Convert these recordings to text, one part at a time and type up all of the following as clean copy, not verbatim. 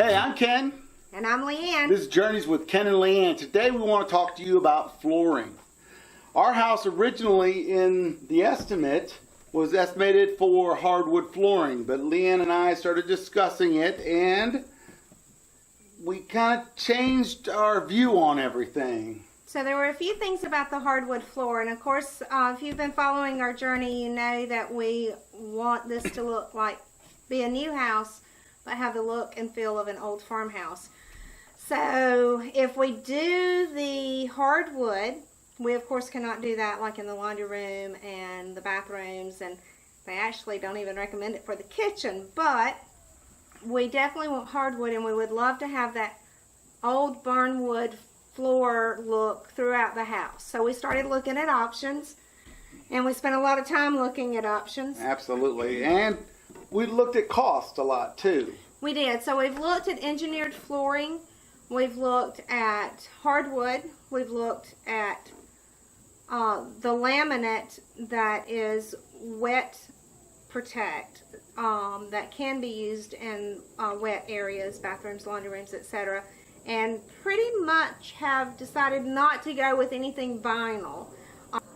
Hey, I'm Ken. And I'm Leanne. This is Journeys with Ken and Leanne. Today we want to talk to you about flooring. Our house originally in the estimate was estimated for hardwood flooring, but Leanne and I started discussing it and we kind of changed our view on everything. So there were a few things about the hardwood floor, and of course if you've been following our journey, you know that we want this to look like be a new house but have the look and feel of an old farmhouse. So if we do the hardwood, we of course cannot do that like in the laundry room and the bathrooms, and they actually don't even recommend it for the kitchen, but we definitely want hardwood, and we would love to have that old barnwood floor look throughout the house. So we started looking at options, and we spent a lot of time looking at options. Absolutely, and we looked at cost a lot too. We did. So we've looked at engineered flooring, we've looked at hardwood, we've looked at the laminate that is wet protect, that can be used in wet areas, bathrooms, laundry rooms, etc. And pretty much have decided not to go with anything vinyl.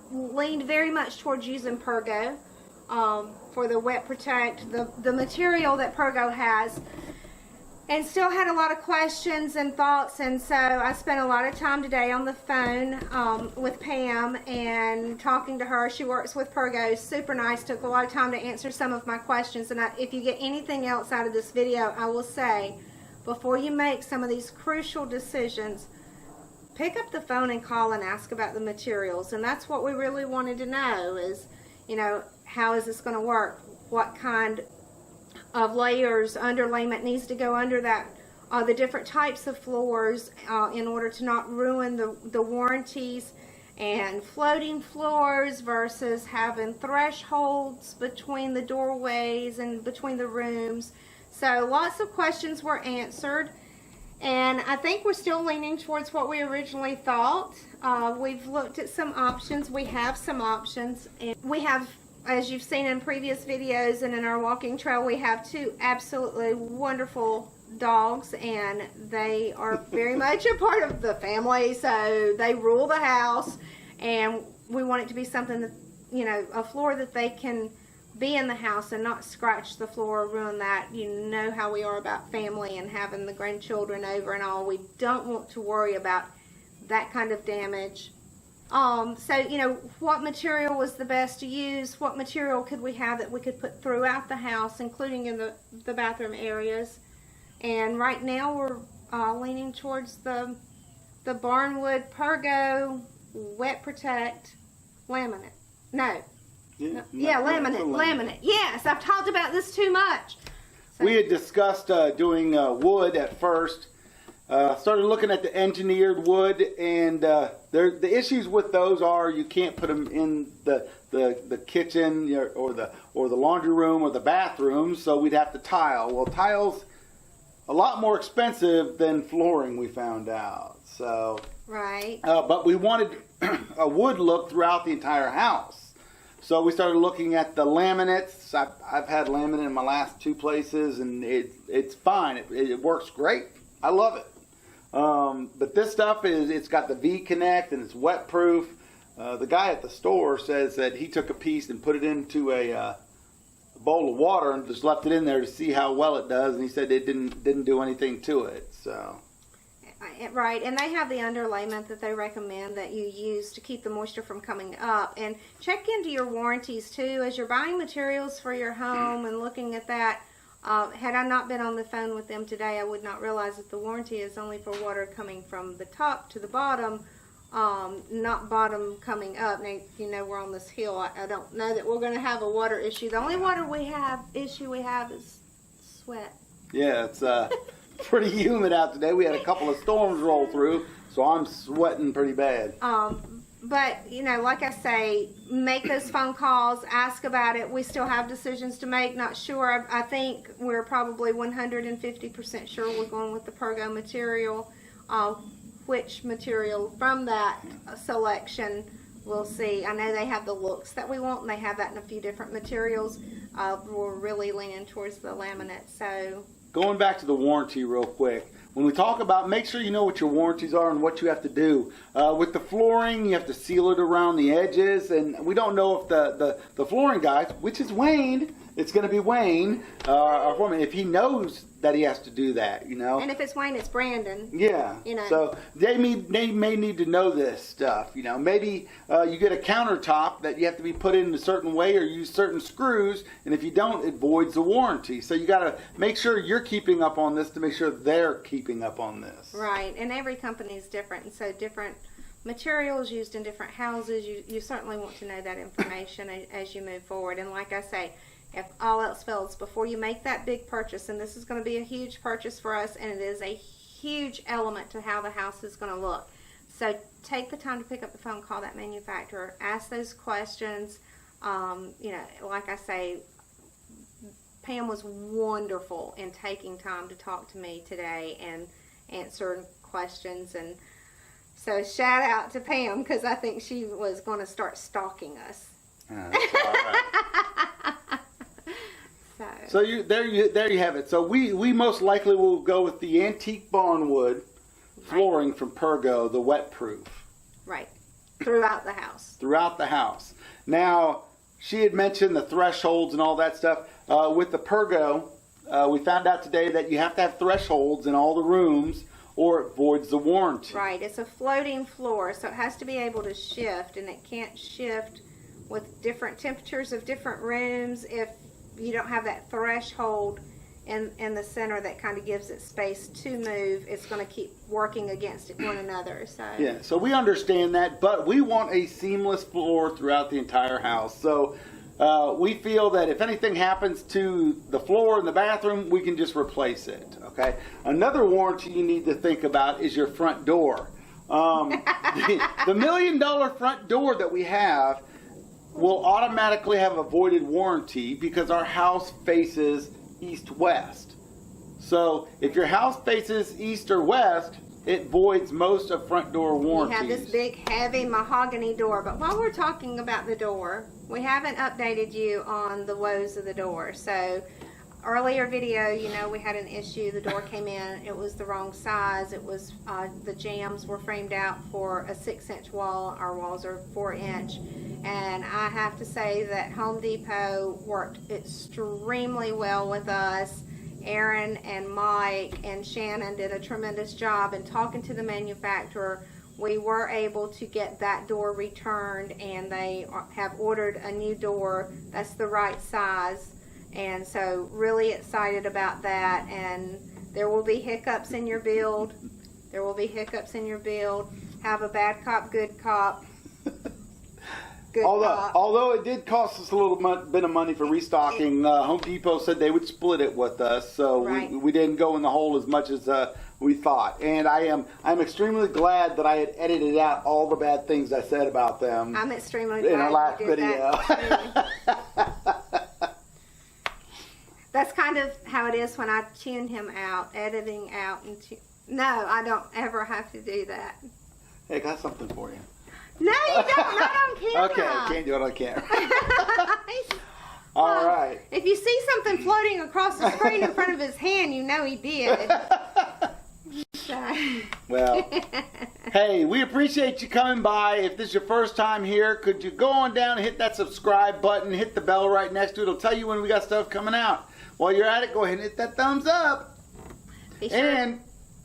Leaned very much towards using Pergo for the wet protect, the material that Pergo has, and still had a lot of questions and thoughts, and so I spent a lot of time today on the phone with Pam and talking to her. She works with Pergo, super nice, took a lot of time to answer some of my questions, and if you get anything else out of this video, I will say, before you make some of these crucial decisions, pick up the phone and call and ask about the materials. And that's what we really wanted to know is, you know, how is this going to work? What kind of layers, underlayment needs to go under that, the different types of floors in order to not ruin the warranties, and floating floors versus having thresholds between the doorways and between the rooms. So lots of questions were answered, and I think we're still leaning towards what we originally thought. We've looked at some options. We have some options, and we have, as you've seen in previous videos and in our walking trail, we have two absolutely wonderful dogs, and they are very much a part of the family, so they rule the house, and we want it to be something that, you know, a floor that they can be in the house and not scratch the floor or ruin that. You know how we are about family and having the grandchildren over and all. We don't want to worry about that kind of damage. So, you know, what material was the best to use? What material could we have that we could put throughout the house, including in the bathroom areas? And right now we're leaning towards the barnwood Pergo wet protect laminate. No. Yeah, laminate. Yes, I've talked about this too much. So, we had discussed doing wood at first. Started looking at the engineered wood, and the issues with those are you can't put them in the kitchen or the laundry room or the bathroom, so we'd have to tile. Well, tile's a lot more expensive than flooring, we found out. So right. But we wanted a wood look throughout the entire house. So we started looking at the laminates. I've had laminate in my last two places, and it's fine. It works great. I love it. But this stuff it's got the V-connect, and it's wet proof. The guy at the store says that he took a piece and put it into a bowl of water and just left it in there to see how well it does, and he said it didn't do anything to it. So. Right, and they have the underlayment that they recommend that you use to keep the moisture from coming up. And check into your warranties too as you're buying materials for your home and looking at that. Had I not been on the phone with them today, I would not realize that the warranty is only for water coming from the top to the bottom, not bottom coming up. Now, you know, we're on this hill. I don't know that we're going to have a water issue. The only water issue we have is sweat. Yeah, it's pretty humid out today. We had a couple of storms roll through, so I'm sweating pretty bad. But, you know, like I say, make those phone calls, ask about it. We still have decisions to make, not sure. I think we're probably 150% sure we're going with the Pergo material. Which material from that selection we'll see. I know they have the looks that we want, and they have that in a few different materials. We're really leaning towards the laminate, so going back to the warranty real quick. When we talk about, make sure you know what your warranties are and what you have to do. With the flooring, you have to seal it around the edges, and we don't know if the flooring guys, which is Wayne, it's going to be Wayne, our foreman, if he knows that he has to do that, you know. And if it's Wayne, it's Brandon. Yeah. You know. So they may need to know this stuff, you know. Maybe you get a countertop that you have to be put in a certain way or use certain screws, and if you don't, it voids the warranty. So you got to make sure you're keeping up on this to make sure they're keeping up on this. Right, and every company is different, and so different materials used in different houses. You certainly want to know that information as you move forward. And like I say, if all else fails, before you make that big purchase, and this is going to be a huge purchase for us, and it is a huge element to how the house is going to look. So take the time to pick up the phone, call that manufacturer, ask those questions. You know, like I say, Pam was wonderful in taking time to talk to me today and answer questions. And so shout out to Pam, because I think she was going to start stalking us. That's all right. So there you have it. So we most likely will go with the antique barnwood flooring from Pergo, the wet proof. Right. Throughout the house. Throughout the house. Now, she had mentioned the thresholds and all that stuff. With the Pergo, we found out today that you have to have thresholds in all the rooms or it voids the warranty. Right. It's a floating floor, so it has to be able to shift, and it can't shift with different temperatures of different rooms if you don't have that threshold in the center that kind of gives it space to move. It's going to keep working against one another. So yeah, so we understand that, but we want a seamless floor throughout the entire house. So we feel that if anything happens to the floor in the bathroom, we can just replace it. Okay. Another warranty you need to think about is your front door. The $1 million front door that we have will automatically have a voided warranty because our house faces east-west. So if your house faces east or west, it voids most of front door warranties. We have this big, heavy mahogany door. But while we're talking about the door, we haven't updated you on the woes of the door. So earlier video, you know, we had an issue. The door came in. It was the wrong size. It was the jambs were framed out for a 6-inch wall. Our walls are 4-inch. And I have to say that Home Depot worked extremely well with us. Aaron and Mike and Shannon did a tremendous job in talking to the manufacturer. We were able to get that door returned, and they have ordered a new door that's the right size. And so really excited about that. And there will be hiccups in your build. There will be hiccups in your build. Have a bad cop, good cop. Although it did cost us a little bit of money for restocking, Home Depot said they would split it with us, so right. we didn't go in the hole as much as we thought. And I'm extremely glad that I had edited out all the bad things I said about them. I'm extremely glad in our last you did video. That. That's kind of how it is when I tune him out, editing out. No, I don't ever have to do that. Hey, I got something for you. No, you don't. Not on camera. Okay, I can't do it on camera. All right. If you see something floating across the screen in front of his hand, you know he did. Well, hey, we appreciate you coming by. If this is your first time here, could you go on down and hit that subscribe button, hit the bell right next to it. It'll tell you when we got stuff coming out. While you're at it, go ahead and hit that thumbs up. Be sure. And,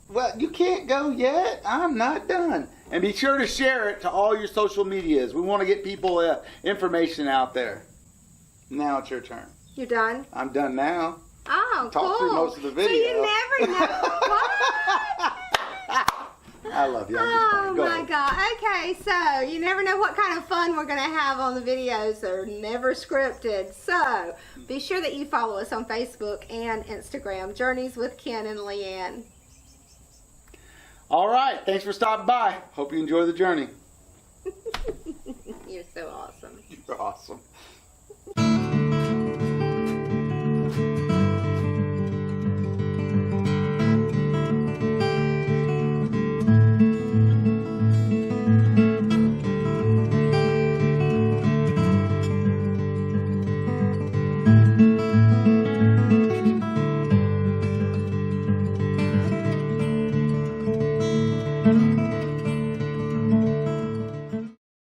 well, you can't go yet. I'm not done. And be sure to share it to all your social medias. We want to get people information out there. Now it's your turn. You done? I'm done now. Oh, Talk cool. through most of the video. So you never know. What? I love you. I'm just Oh playing. Go my ahead. God. Okay, so you never know what kind of fun we're going to have on the videos. They're never scripted. So be sure that you follow us on Facebook and Instagram. Journeys with Ken and Leanne. All right. Thanks for stopping by. Hope you enjoy the journey. You're so awesome. You're awesome.